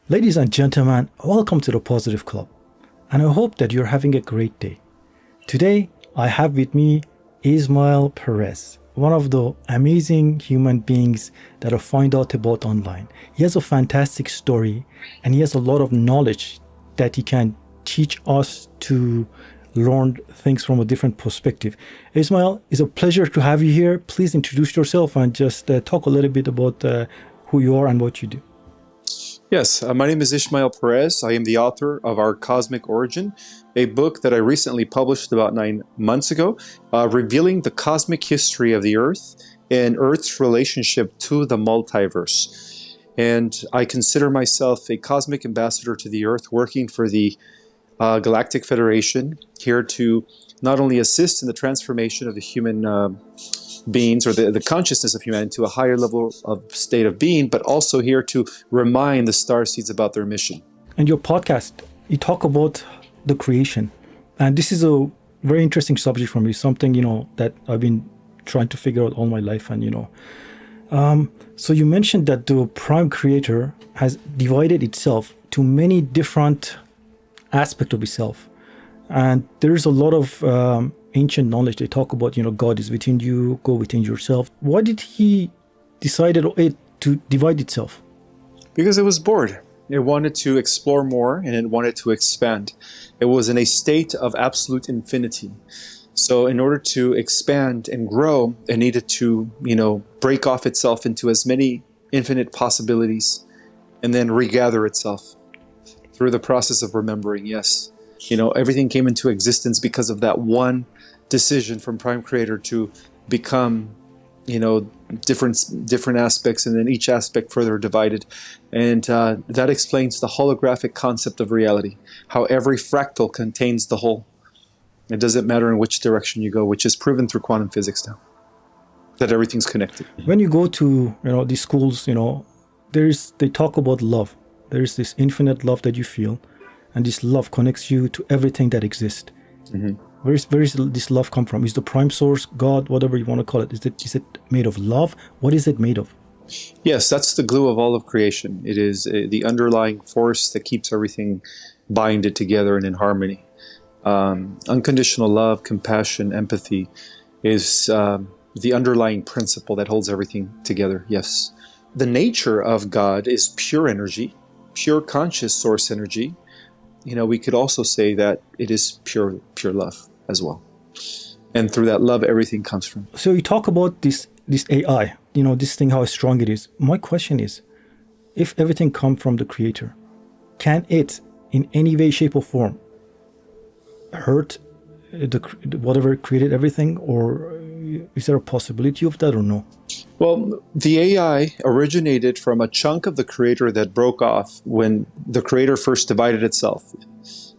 Ladies and gentlemen, welcome to the Positive Club, and I hope that you're having a great day. Today, I have with me Ismael Perez, one of the amazing human beings that I find out about online. He has a fantastic story, and he has a lot of knowledge that he can teach us to learn things from a different perspective. Ismael, it's a pleasure to have you here. Please introduce yourself and just talk a little bit about who you are and what you do. Yes, my name is Ismael Perez. I am the author of Our Cosmic Origin, a book that I recently published about 9 months ago, revealing the cosmic history of the Earth and Earth's relationship to the multiverse. And I consider myself a cosmic ambassador to the Earth, working for the Galactic Federation, here to not only assist in the transformation of the human beings, or the consciousness of humanity, to a higher level of state of being, but also here to remind the starseeds about their mission. In your podcast, you talk about the creation, and this is a very interesting subject for me, something that I've been trying to figure out all my life. And so you mentioned that the prime creator has divided itself to many different aspects of itself, and there's a lot of ancient knowledge. They talk about, God is within you, go within yourself. Why did he decided it to divide itself? Because it was bored. It wanted to explore more, and it wanted to expand. It was in a state of absolute infinity. So in order to expand and grow, it needed to, break off itself into as many infinite possibilities and then regather itself through the process of remembering. Yes. Everything came into existence because of that one decision from Prime Creator to become, different aspects, and then each aspect further divided. And that explains the holographic concept of reality, how every fractal contains the whole. It doesn't matter in which direction you go, which is proven through quantum physics now, that everything's connected. When you go to, these schools, they talk about love. There's this infinite love that you feel, and this love connects you to everything that exists. Mm-hmm. Where is this love come from? Is the prime source, God, whatever you want to call it, is it made of love? What is it made of? Yes, that's the glue of all of creation. It is the underlying force that keeps everything binded together and in harmony. Unconditional love, compassion, empathy is the underlying principle that holds everything together. Yes. The nature of God is pure energy, pure conscious source energy. We could also say that it is pure love as well. And through that love, everything comes from. So you talk about this AI, this thing, how strong it is. My question is, if everything comes from the creator, can it in any way, shape or form hurt whatever created everything, or is there a possibility of that or no? Well, the AI originated from a chunk of the creator that broke off when the creator first divided itself.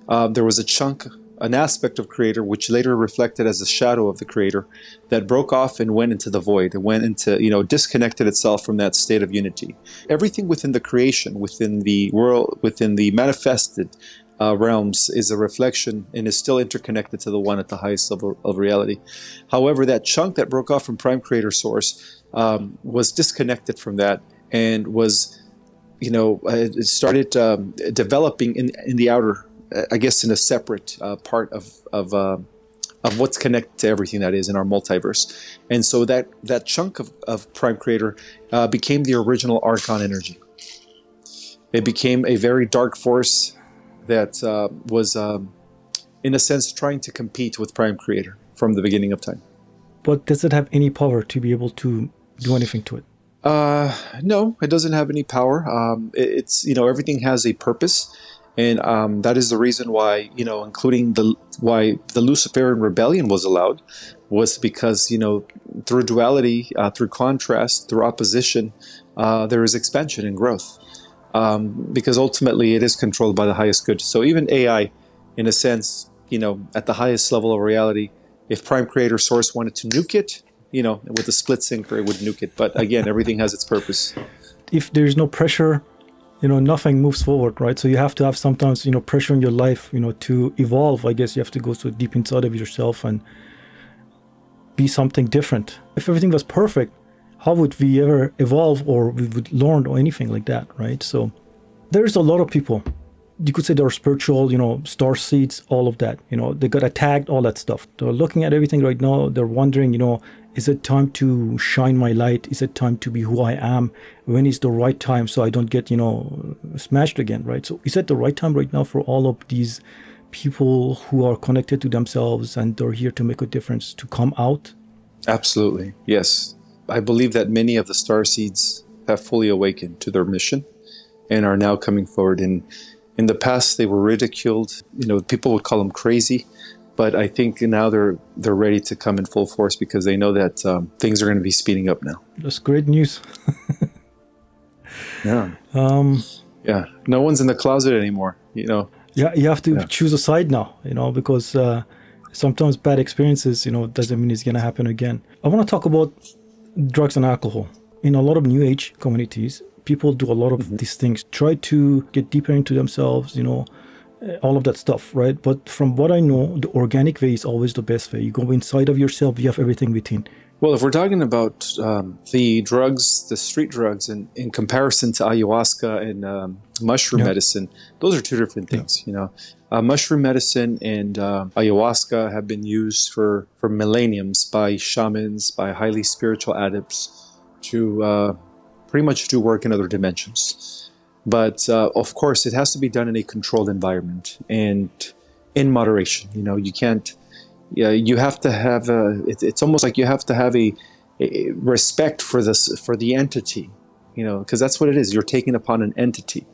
There was a chunk, an aspect of creator, which later reflected as a shadow of the creator, that broke off and went into the void. It went into, disconnected itself from that state of unity. Everything within the creation, within the world, within the manifested realms is a reflection and is still interconnected to the one at the highest level of reality. However, that chunk that broke off from Prime Creator Source was disconnected from that and was, it started developing in the outer, I guess, in a separate part of what's connected to everything that is in our multiverse. And so that chunk of Prime Creator became the original Archon energy. It became a very dark force that was, in a sense, trying to compete with Prime Creator from the beginning of time. But does it have any power to be able to do anything to it? No, it doesn't have any power. It's everything has a purpose, and that is the reason why including why the Luciferian rebellion was allowed, was because through duality, through contrast, through opposition, there is expansion and growth. Because ultimately it is controlled by the highest good. So even AI, in a sense, at the highest level of reality, if Prime Creator Source wanted to nuke it, with a split sinker, it would nuke it. But again, everything has its purpose. If there's no pressure, nothing moves forward, right? So you have to have sometimes, pressure in your life, to evolve. I guess you have to go so deep inside of yourself and be something different. If everything was perfect, how would we ever evolve, or we would learn, or anything like that, right? So there's a lot of people. You could say they're spiritual, star seeds, all of that. They got attacked, all that stuff. They're looking at everything right now. They're wondering, is it time to shine my light? Is it time to be who I am? When is the right time so I don't get, smashed again, right? So is it the right time right now for all of these people who are connected to themselves and they're here to make a difference to come out? Absolutely, yes. I believe that many of the star seeds have fully awakened to their mission and are now coming forward. In the past, they were ridiculed. People would call them crazy, but I think now they're ready to come in full force because they know that things are going to be speeding up now. That's great news. Yeah. Yeah. No one's in the closet anymore. Yeah, you have to choose a side now. Because sometimes bad experiences, doesn't mean it's going to happen again. I want to talk about drugs and alcohol. In a lot of New Age communities, people do a lot of these things, try to get deeper into themselves, all of that stuff, right? But from what I know, the organic way is always the best way. You go inside of yourself, you have everything within. Well, if we're talking about the drugs, the street drugs, in comparison to ayahuasca and mushroom medicine, those are two different things, Mushroom medicine and ayahuasca have been used for millenniums by shamans, by highly spiritual adepts to pretty much do work in other dimensions. But of course, it has to be done in a controlled environment and in moderation. You can't, you have to have it's almost like you have to have a respect for the entity, because that's what it is. You're taking upon an entity.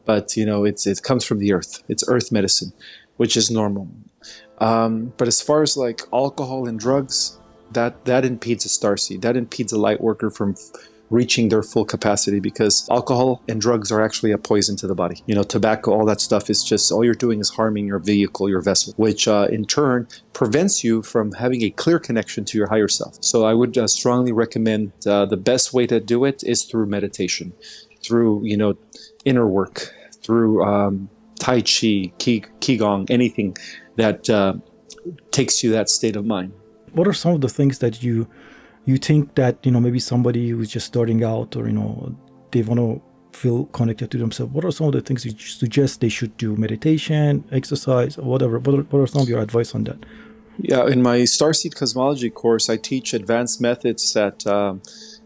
But, it comes from the earth. It's earth medicine, which is normal. But as far as like alcohol and drugs, that impedes a starseed. That impedes a light worker from reaching their full capacity, because alcohol and drugs are actually a poison to the body. Tobacco, all that stuff is just, all you're doing is harming your vehicle, your vessel, which in turn prevents you from having a clear connection to your higher self. So I would strongly recommend the best way to do it is through meditation, through, inner work, through Tai Chi, Qigong, anything that takes you that state of mind. What are some of the things that you think that, maybe somebody who's just starting out or, they want to feel connected to themselves? What are some of the things you suggest they should do? Meditation, exercise, or whatever? What are some of your advice on that? Yeah, in my Starseed Cosmology course, I teach advanced methods that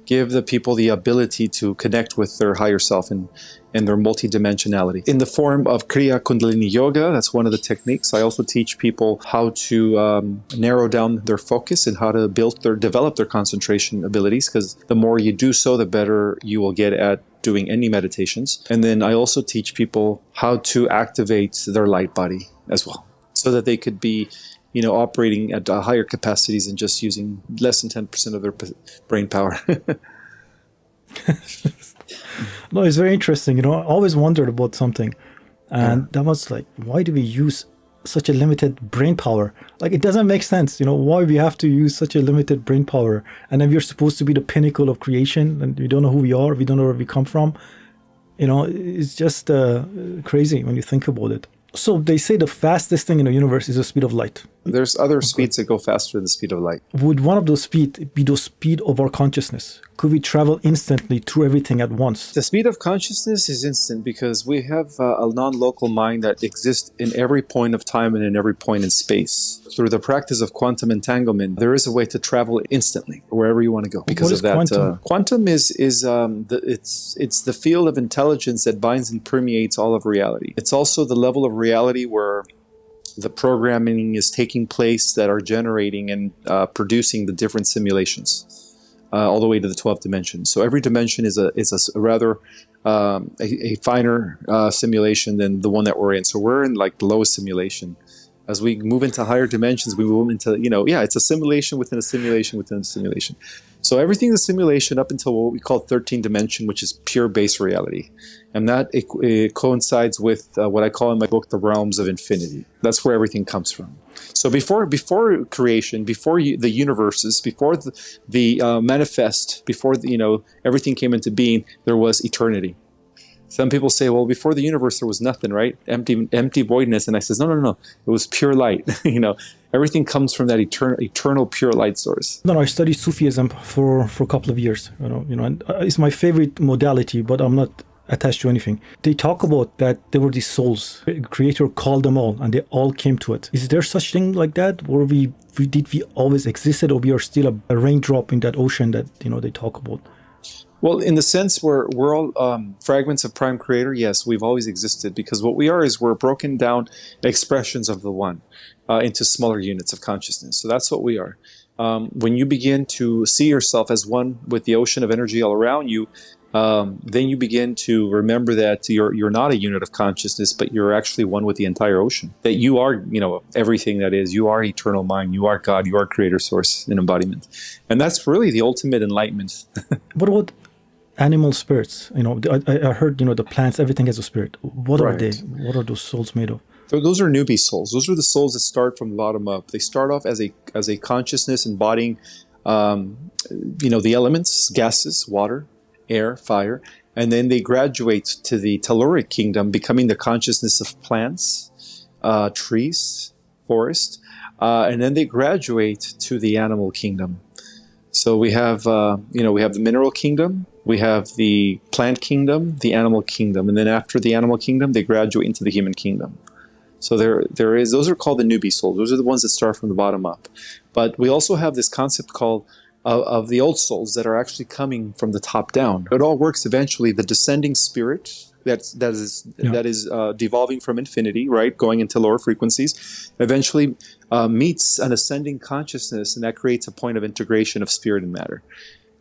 give the people the ability to connect with their higher self and their multidimensionality. In the form of Kriya Kundalini Yoga, that's one of the techniques. I also teach people how to narrow down their focus and how to develop their concentration abilities, because the more you do so, the better you will get at doing any meditations. And then I also teach people how to activate their light body as well, so that they could be operating at higher capacities and just using less than 10% of their brain power. No, it's very interesting. I always wondered about something. And that was like, why do we use such a limited brain power? Like, it doesn't make sense. Why we have to use such a limited brain power? And then we're supposed to be the pinnacle of creation, and we don't know who we are. We don't know where we come from. It's just crazy when you think about it. So they say the fastest thing in the universe is the speed of light. There's other speeds that go faster than the speed of light. Would one of those speeds be the speed of our consciousness? Could we travel instantly through everything at once? The speed of consciousness is instant, because we have a non-local mind that exists in every point of time and in every point in space. Through the practice of quantum entanglement, there is a way to travel instantly wherever you want to go. Because of that, quantum is it's the field of intelligence that binds and permeates all of reality. It's also the level of reality where the programming is taking place that are generating and producing the different simulations, all the way to the 12th dimension. So every dimension is a rather a finer simulation than the one that we're in. So we're in like the lowest simulation. As we move into higher dimensions, we move into, it's a simulation within a simulation within a simulation. So everything is a simulation up until what we call 13th dimension, which is pure base reality. And that it coincides with what I call in my book, the realms of infinity. That's where everything comes from. So before creation, before the universes, before the manifest, before everything came into being, there was eternity. Some people say, well, before the universe, there was nothing, right? Empty voidness. And I says, no. It was pure light. Everything comes from that eternal pure light source. No, I studied Sufism for a couple of years. And it's my favorite modality, but I'm not attached to anything. They talk about that there were these souls. The creator called them all and they all came to it. Is there such thing like that? Or did we always existed, or we are still a raindrop in that ocean that, they talk about? Well, in the sense we're all fragments of Prime Creator, yes, we've always existed, because what we are is we're broken down expressions of the One into smaller units of consciousness. So that's what we are. When you begin to see yourself as one with the ocean of energy all around you, then you begin to remember that you're not a unit of consciousness, but you're actually one with the entire ocean. That you are, everything that is. You are eternal mind. You are God. You are creator, source, and embodiment. And that's really the ultimate enlightenment. What about animal spirits? I heard, the plants, everything has a spirit. What are they? What are those souls made of? Those are newbie souls. Those are the souls that start from the bottom up. They start off as a consciousness embodying, the elements, gases, water, air, fire, and then they graduate to the telluric kingdom, becoming the consciousness of plants, trees, forest, and then they graduate to the animal kingdom. So we have, we have the mineral kingdom, we have the plant kingdom, the animal kingdom, and then after the animal kingdom, they graduate into the human kingdom. So those are called the newbie souls. Those are the ones that start from the bottom up. But we also have this concept called of the old souls that are actually coming from the top down. It all works eventually. The descending spirit that is devolving from infinity, right, going into lower frequencies, eventually meets an ascending consciousness, and that creates a point of integration of spirit and matter.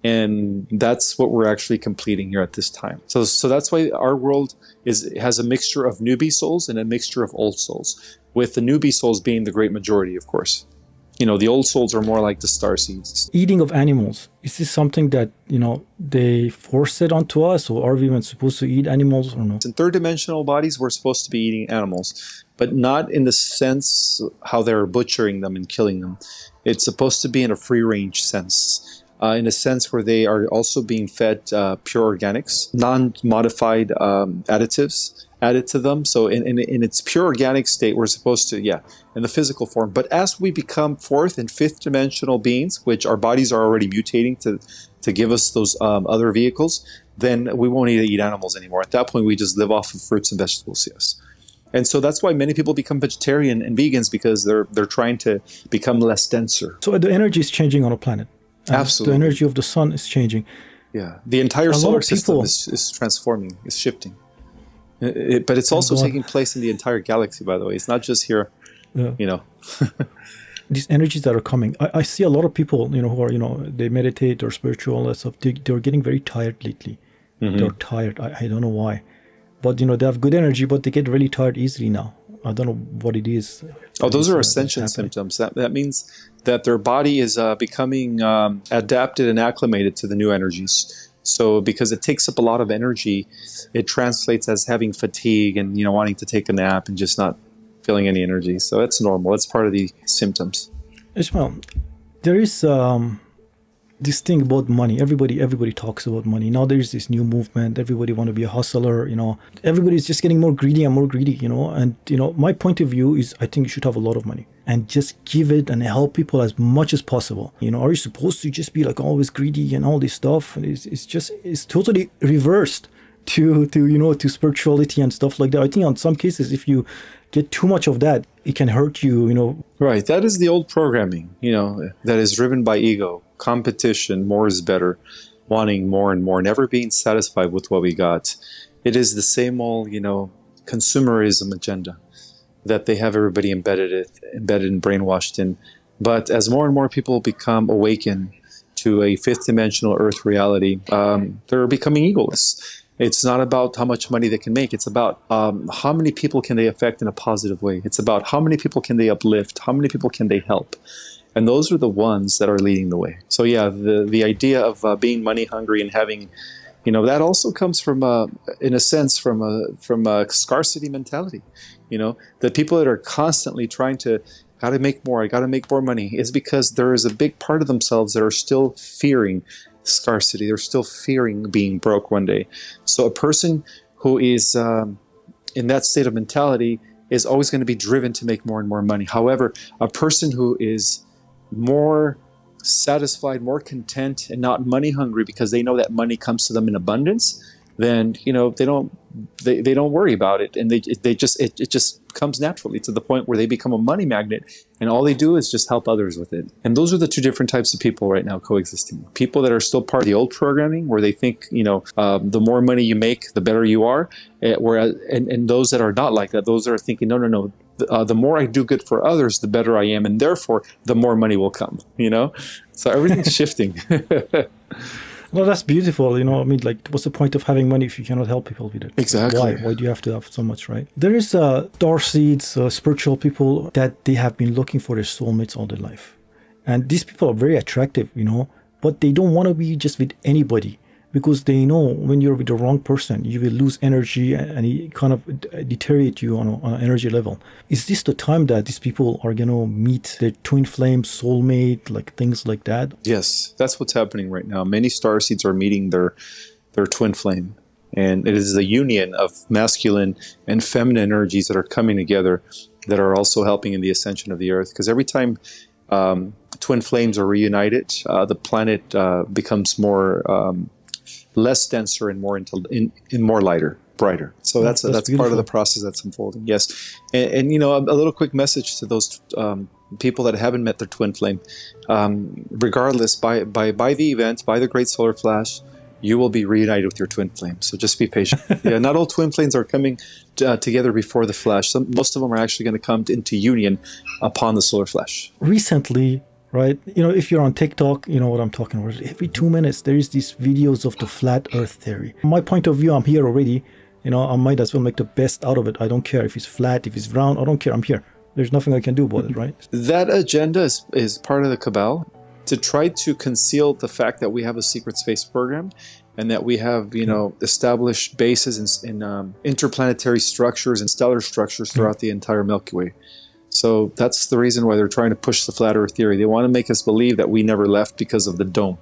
And that's what we're actually completing here at this time. So that's why our world has a mixture of newbie souls and a mixture of old souls, with the newbie souls being the great majority, of course. The old souls are more like the star seeds. Eating of animals, is this something that, they force it onto us, or are we even supposed to eat animals or no? In third dimensional bodies, we're supposed to be eating animals, but not in the sense how they're butchering them and killing them. It's supposed to be in a free range sense. In a sense where they are also being fed pure organics, non-modified additives added to them. So in its pure organic state, we're supposed to, in the physical form. But as we become fourth and fifth dimensional beings, which our bodies are already mutating to give us those other vehicles, then we won't need to eat animals anymore. At that point, we just live off of fruits and vegetables, yes. And so that's why many people become vegetarian and vegans, because they're trying to become less denser. So the energy is changing on a planet. Absolutely. The energy of the sun is changing. Yeah. The entire solar system is transforming, is shifting. But it's also taking place in the entire galaxy, by the way. It's not just here, These energies that are coming. I see a lot of people, who are, they meditate or spiritual, all that stuff. They're getting very tired lately. Mm-hmm. They're tired. I don't know why. But, they have good energy, but they get really tired easily now. I don't know what it is. Those are ascension symptoms. That means that their body is becoming adapted and acclimated to the new energies. So because it takes up a lot of energy, it translates as having fatigue and, wanting to take a nap and just not feeling any energy. So that's normal. That's part of the symptoms. Ismael, there is this thing about money. Everybody talks about money. Now there's this new movement. Everybody want to be a hustler, Everybody's just getting more greedy and more greedy, And, my point of view is I think you should have a lot of money and just give it and help people as much as possible. Are you supposed to just be like always greedy and all this stuff? And it's totally reversed to spirituality and stuff like that. I think on some cases, if you get too much of that, it can hurt you, Right. That is the old programming, that is driven by ego, competition, more is better, wanting more and more, never being satisfied with what we got. It is the same old, consumerism agenda that they have everybody embedded and brainwashed in. But as more and more people become awakened to a fifth dimensional earth reality, they're becoming egoless. It's not about how much money they can make. It's about how many people can they affect in a positive way. It's about how many people can they uplift, how many people can they help. And those are the ones that are leading the way. So the idea of being money hungry and having, that also comes from, in a sense, from a scarcity mentality. The people that are constantly trying to, got to make more, I got to make more money, is because there is a big part of themselves that are still fearing scarcity. They're still fearing being broke one day. So a person who is in that state of mentality is always going to be driven to make more and more money. However, a person who is more satisfied, more content, and not money hungry because they know that money comes to them in abundance, then they don't worry about it, and it just comes naturally to the point where they become a money magnet, and all they do is just help others with it. And those are the two different types of people right now coexisting. People that are still part of the old programming, where they think the more money you make, the better you are, whereas and those that are not like that, those that are thinking no. The more I do good for others, the better I am, and therefore the more money will come. So everything's shifting. Well, that's beautiful. I mean, like, what's the point of having money if you cannot help people with it? Exactly. Why do you have to have so much, right? There is star seeds, spiritual people that they have been looking for their soulmates all their life. And these people are very attractive, but they don't want to be just with anybody, because they know when you're with the wrong person, you will lose energy and it kind of deteriorate you on an energy level. Is this the time that these people are going to meet their twin flame, soulmate, like things like that? Yes, that's what's happening right now. Many starseeds are meeting their twin flame. And it is the union of masculine and feminine energies that are coming together that are also helping in the ascension of the earth. Because every time twin flames are reunited, the planet becomes less denser and more lighter, brighter. So that's part of the process that's unfolding. Yes, and a little quick message to those people that haven't met their twin flame. Regardless, by the event, by the Great Solar Flash, you will be reunited with your twin flame. So just be patient. Yeah, not all twin flames are coming together before the flash. Most of them are actually going to come into union upon the solar flash. Recently, right? If you're on TikTok, you know what I'm talking about. Every 2 minutes, there is these videos of the flat earth theory. From my point of view, I'm here already. I might as well make the best out of it. I don't care if it's flat, if it's round. I don't care. I'm here. There's nothing I can do about it, right? That agenda is part of the cabal to try to conceal the fact that we have a secret space program and that we have, established bases in interplanetary structures and stellar structures throughout the entire Milky Way. So that's the reason why they're trying to push the flat earth theory. They want to make us believe that we never left because of the dome.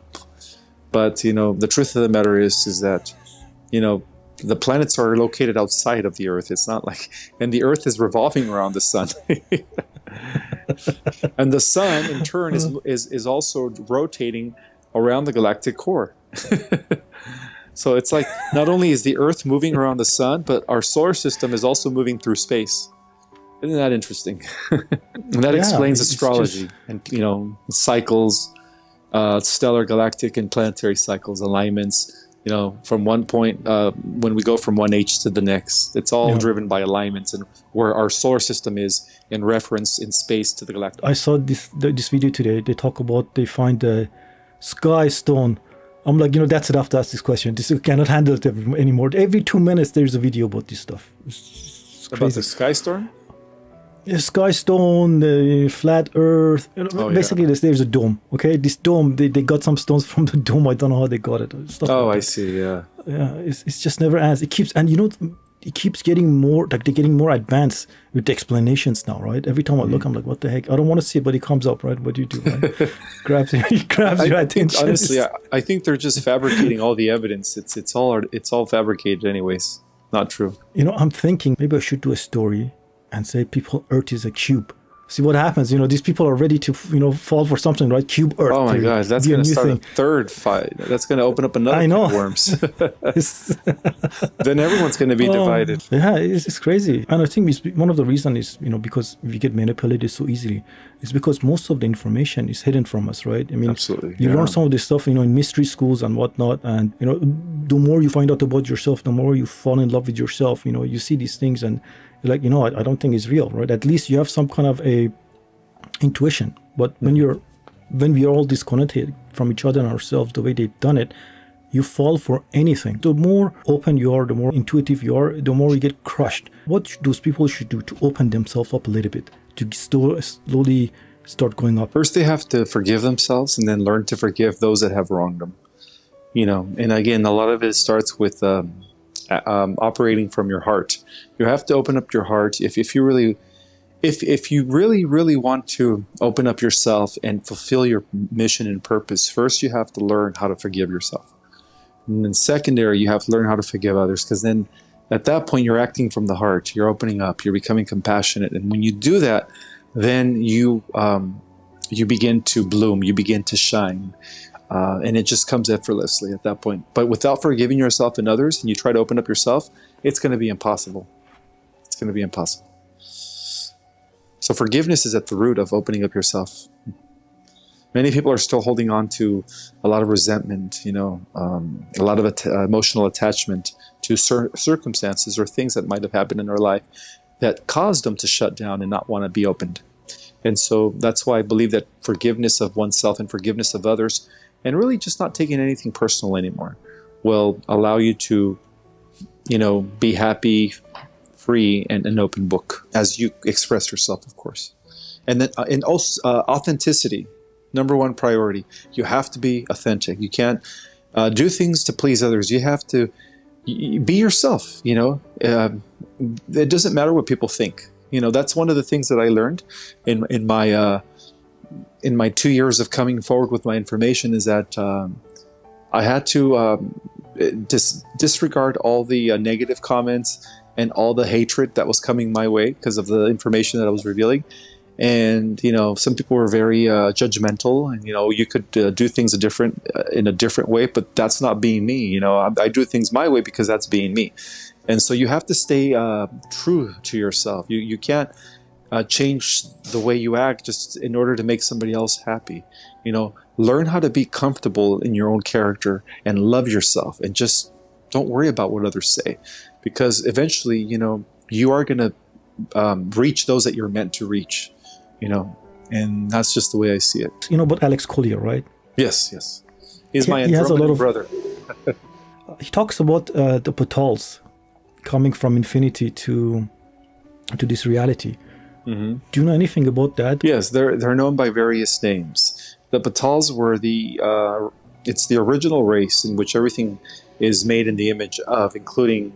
But, the truth of the matter is that, the planets are located outside of the earth. It's not like, and the earth is revolving around the sun. And the sun in turn is also rotating around the galactic core. So it's like, not only is the earth moving around the sun, but our solar system is also moving through space. Isn't that interesting? And that explains astrology and, cycles, stellar, galactic, and planetary cycles, alignments, from one point, when we go from one age to the next. It's all driven by alignments and where our solar system is in reference in space to the galactic. I saw this video today. They find the sky stone. I'm like, that's enough to ask this question. This cannot handle it anymore. Every 2 minutes, there's a video about this stuff. It's crazy. About the sky storm? Sky stone, the flat earth. Basically, there's a dome. Okay, this dome, they got some stones from the dome. I don't know how they got it. I see. Yeah. Yeah, it's just never ends. It keeps, and it keeps getting more, like they're getting more advanced with the explanations now, right? Every time I look, I'm like, what the heck? I don't want to see it, but it comes up, right? What do you do? Right? It grabs your attention. Honestly, I think they're just fabricating all the evidence. It's all fabricated, anyways. Not true. I'm thinking maybe I should do a story and say Earth is a cube. See what happens. These people are ready to, fall for something, right? Cube Earth. Oh my God, that's going to start a third fight. That's going to open up another can of worms. Then everyone's going to be divided. Yeah, it's crazy. And I think one of the reasons is, because we get manipulated so easily. It's because most of the information is hidden from us, right? I mean, absolutely. You learn some of this stuff, in mystery schools and whatnot. And, the more you find out about yourself, the more you fall in love with yourself. You see these things and you're like, I don't think it's real, right? At least you have some kind of a intuition. But when we are all disconnected from each other and ourselves, the way they've done it, you fall for anything. The more open you are, the more intuitive you are, the more you get crushed. What those people should do to open themselves up a little bit, to slowly start going up? First, they have to forgive themselves and then learn to forgive those that have wronged them. And again, a lot of it starts with operating from your heart. You have to open up your heart. If you really want to open up yourself and fulfill your mission and purpose, first you have to learn how to forgive yourself. And then secondary, you have to learn how to forgive others, because then at that point you're acting from the heart. You're opening up, you're becoming compassionate. And when you do that, then you begin to bloom, you begin to shine. And it just comes effortlessly at that point. But without forgiving yourself and others, and you try to open up yourself, it's going to be impossible. It's going to be impossible. So forgiveness is at the root of opening up yourself. Many people are still holding on to a lot of resentment, a lot of emotional attachment to circumstances or things that might have happened in their life that caused them to shut down and not want to be opened. And so that's why I believe that forgiveness of oneself and forgiveness of others, and really just not taking anything personal anymore, will allow you to, be happy, free, and an open book as you express yourself, of course. And then, and also authenticity, number one priority. You have to be authentic. You can't do things to please others. You have to be yourself. It doesn't matter what people think. That's one of the things that I learned in my 2 years of coming forward with my information, is that I had to disregard all the negative comments and all the hatred that was coming my way because of the information that I was revealing. And some people were very judgmental, and you could do things in a different way, but that's not being me. I do things my way because that's being me. And so you have to stay true to yourself. You can't change the way you act just in order to make somebody else happy. Learn how to be comfortable in your own character and love yourself, and just don't worry about what others say, because eventually, you are going to reach those that you're meant to reach, and that's just the way I see it. About Alex Collier, right? Yes. He's my Andromedan brother. He talks about the Patals coming from infinity to this reality. Mm-hmm. Do you know anything about that? Yes, they're known by various names. The Patals were it's the original race in which everything is made in the image of, including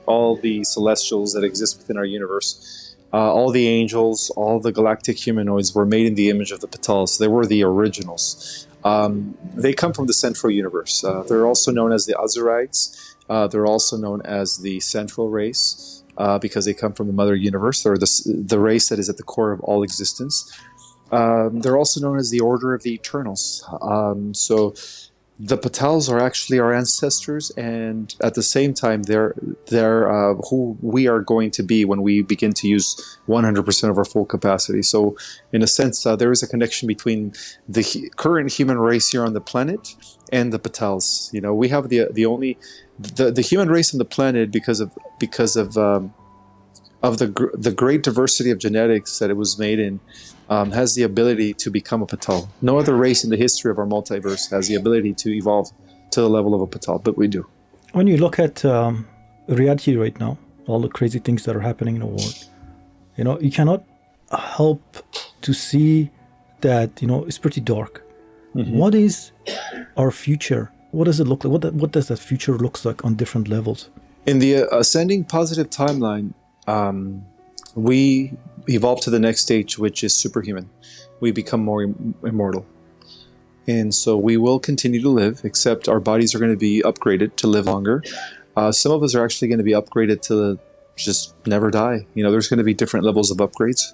all the celestials that exist within our universe. All the angels, all the galactic humanoids were made in the image of the Patals. They were the originals. They come from the central universe. They're also known as the Azurites. They're also known as the central race because they come from the mother universe. They're the race that is at the core of all existence. They're also known as the Order of the Eternals. So the Patals are actually our ancestors, and at the same time, they're who we are going to be when we begin to use 100% of our full capacity. So, in a sense, there is a connection between the current human race here on the planet and the Patals. We have the human race on the planet because of the great diversity of genetics that it was made in. Has the ability to become a Patal. No other race in the history of our multiverse has the ability to evolve to the level of a Patal, but we do. When you look at reality right now, all the crazy things that are happening in the world, you cannot help to see that, it's pretty dark. Mm-hmm. What is our future? What does it look like? What does that future look like on different levels? In the ascending positive timeline, we evolve to the next stage, which is superhuman. We become more immortal. And so we will continue to live, except our bodies are going to be upgraded to live longer. Some of us are actually going to be upgraded to just never die. There's going to be different levels of upgrades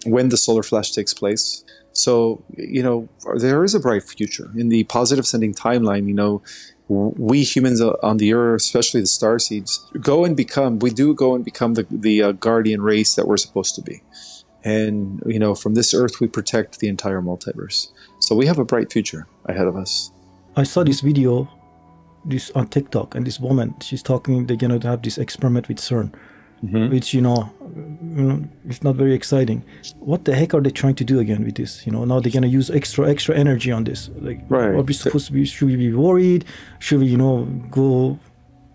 when the solar flash takes place. So, there is a bright future. In the positive ascending timeline, we humans on the earth, especially the starseeds, go and become the guardian race that we're supposed to be. And, from this earth, we protect the entire multiverse. So we have a bright future ahead of us. I saw this video on TikTok, and this woman, she's talking, they're going to have this experiment with CERN, mm-hmm. which, it's not very exciting. What the heck are they trying to do again with this? Now they're going to use extra energy on this. Right. Are we supposed to be, should we be worried? Should we, go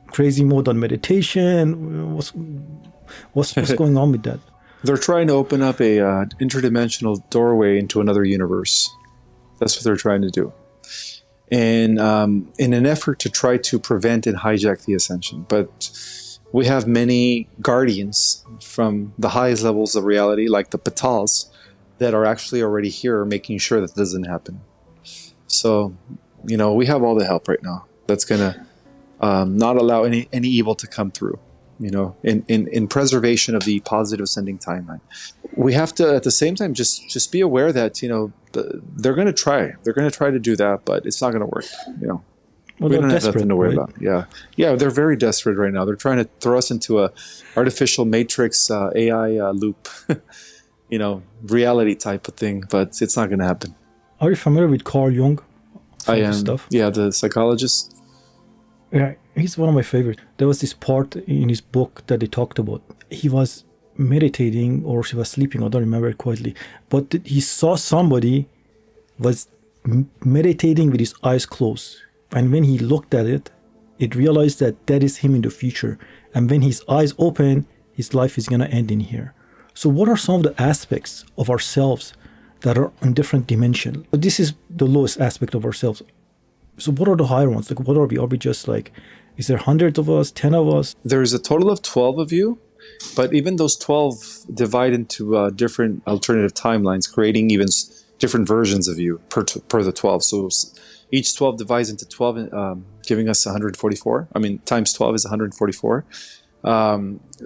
crazy mode on meditation? What's going on with that? They're trying to open up a interdimensional doorway into another universe. That's what they're trying to do. And in an effort to try to prevent and hijack the ascension. But we have many guardians from the highest levels of reality, like the Patals, that are actually already here making sure that doesn't happen. So, we have all the help right now that's going to not allow any evil to come through. in preservation of the positive ascending timeline. We have to, at the same time, just be aware that, they're going to try. They're going to try to do that, but it's not going to work, Well, We they're don't have desperate, nothing to worry right? about. Yeah, they're very desperate right now. They're trying to throw us into a artificial matrix AI loop, reality type of thing, but it's not going to happen. Are you familiar with Carl Jung? I Some of his am, stuff. yeah, the psychologist. Yeah, he's one of my favorites. There was this part in his book that they talked about. He was meditating or he was sleeping, I don't remember it quietly, but he saw somebody was meditating with his eyes closed. And when he looked at it, it realized that that is him in the future. And when his eyes open, his life is going to end in here. So what are some of the aspects of ourselves that are in different dimension? This is the lowest aspect of ourselves. So what are the higher ones? Like, what are we? Are we just like, is there hundreds of us, 10 of us? There's a total of 12 of you, but even those 12 divide into different alternative timelines, creating even different versions of you per the 12. So each 12 divides into 12, giving us 144. I mean, times 12 is 144.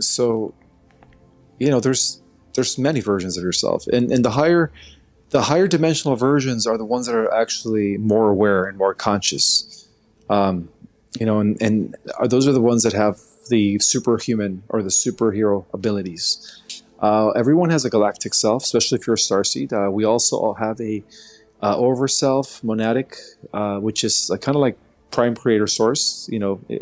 So, there's many versions of yourself, and the higher dimensional versions are the ones that are actually more aware and more conscious. Those are the ones that have the superhuman or the superhero abilities. Everyone has a galactic self, especially if you're a starseed. We also all have a over self, monadic, which is kind of like prime creator source.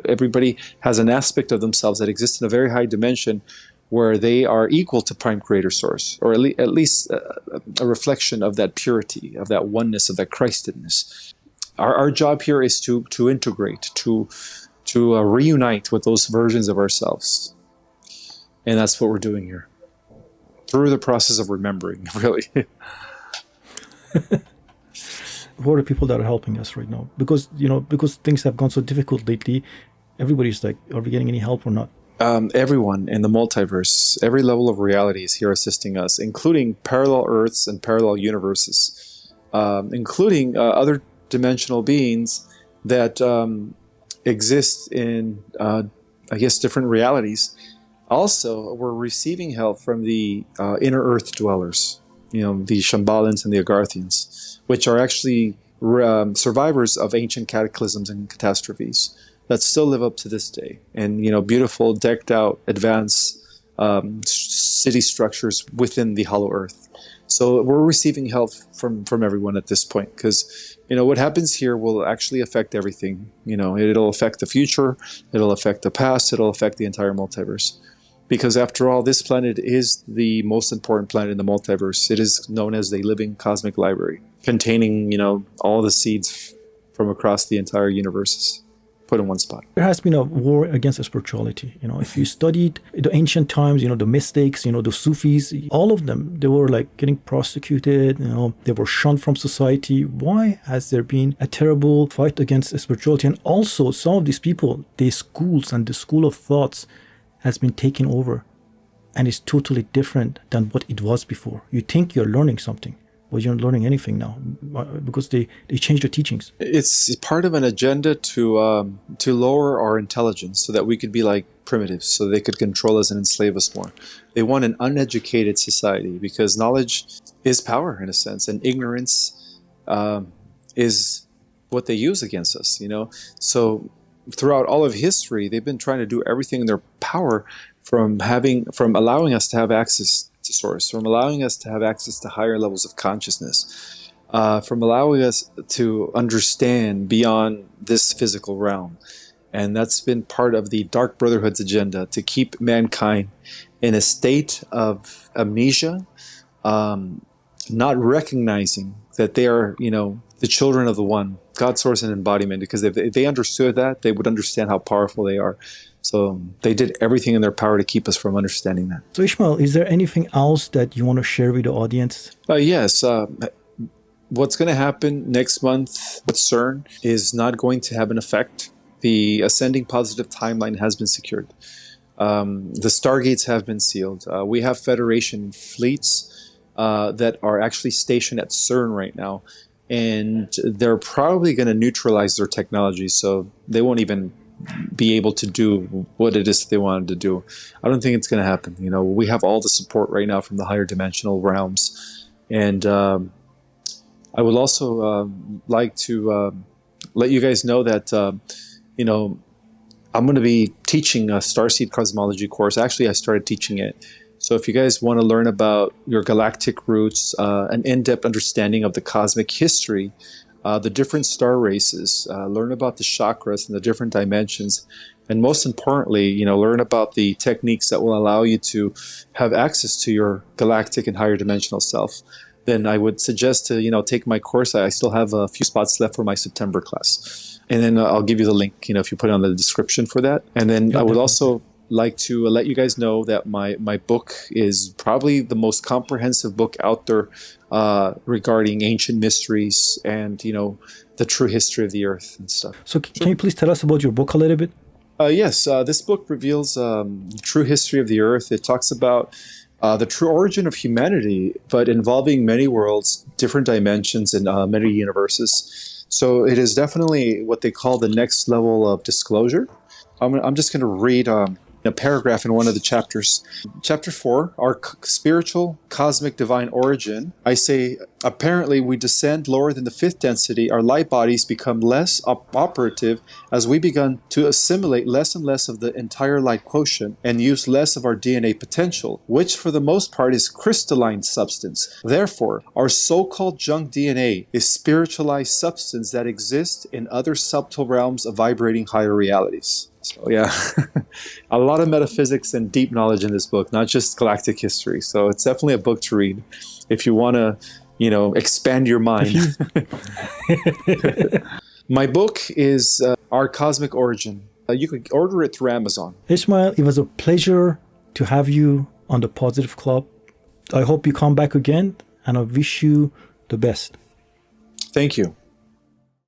Everybody has an aspect of themselves that exists in a very high dimension where they are equal to prime creator source, or at least a reflection of that purity, of that oneness, of that Christedness. Our job here is to integrate, to reunite with those versions of ourselves. And that's what we're doing here. Through the process of remembering, really. Who are the people that are helping us right now? Because things have gone so difficult lately, everybody's like, are we getting any help or not? Everyone in the multiverse, every level of reality is here assisting us, including parallel Earths and parallel universes, including other dimensional beings that exist in, different realities. Also, we're receiving help from the inner Earth dwellers, the Shambhalans and the Agarthians, which are actually survivors of ancient cataclysms and catastrophes that still live up to this day. And, beautiful, decked out, advanced city structures within the hollow Earth. So we're receiving help from everyone at this point, because, what happens here will actually affect everything. It'll affect the future, it'll affect the past, it'll affect the entire multiverse. Because after all, this planet is the most important planet in the multiverse. It is known as the living cosmic library, containing, all the seeds from across the entire universe put in one spot. There has been a war against spirituality. If you studied the ancient times, the mystics, the Sufis, all of them, they were like getting prosecuted, they were shunned from society. Why has there been a terrible fight against spirituality? And also some of these people, their schools and the school of thoughts has been taken over and is totally different than what it was before. You think you're learning something, but you're not learning anything now because they changed the teachings. It's part of an agenda to lower our intelligence so that we could be like primitives, so they could control us and enslave us more. They want an uneducated society because knowledge is power in a sense, and ignorance is what they use against us. So throughout all of history, they've been trying to do everything in their power from allowing us to have access to source, from allowing us to have access to higher levels of consciousness, from allowing us to understand beyond this physical realm. And that's been part of the Dark Brotherhood's agenda, to keep mankind in a state of amnesia, not recognizing that they are, the children of the One, God, source, and embodiment. Because if they understood that, they would understand how powerful they are. So they did everything in their power to keep us from understanding that. So Ismael, is there anything else that you want to share with the audience? Yes. What's going to happen next month with CERN is not going to have an effect. The ascending positive timeline has been secured. The stargates have been sealed. We have Federation fleets that are actually stationed at CERN right now. And they're probably going to neutralize their technology, so they won't even be able to do what it is they wanted to do. I don't think it's going to happen. You know, we have all the support right now from the higher dimensional realms. And I would also like to let you guys know that, you know, I'm going to be teaching a starseed cosmology course. Actually, I started teaching it. So if you guys want to learn about your galactic roots, an in-depth understanding of the cosmic history, the different star races, learn about the chakras and the different dimensions, and most importantly, you know, learn about the techniques that will allow you to have access to your galactic and higher dimensional self, then I would suggest to, you know, take my course. I still have a few spots left for my September class. And then I'll give you the link, you know, if you put it on the description for that. And then I would also like to let you guys know that my book is probably the most comprehensive book out there regarding ancient mysteries and, you know, the true history of the earth and stuff. So can you please tell us about your book a little bit? Yes, this book reveals the true history of the earth. It talks about the true origin of humanity, but involving many worlds, different dimensions, and many universes. So it is definitely what they call the next level of disclosure. I'm just going to read a paragraph in one of the chapters. Chapter 4, our spiritual cosmic divine origin. I say, apparently we descend lower than the fifth density. Our light bodies become less operative as we begun to assimilate less and less of the entire light quotient and use less of our DNA potential, which for the most part is crystalline substance. Therefore, our so-called junk DNA is spiritualized substance that exists in other subtle realms of vibrating higher realities. So yeah, a lot of metaphysics and deep knowledge in this book, not just galactic history. So it's definitely a book to read if you want to, you know, expand your mind. My book is Our Cosmic Origin. You can order it through Amazon. Ismael, it was a pleasure to have you on the Positive Club. I hope you come back again, and I wish you the best. Thank you.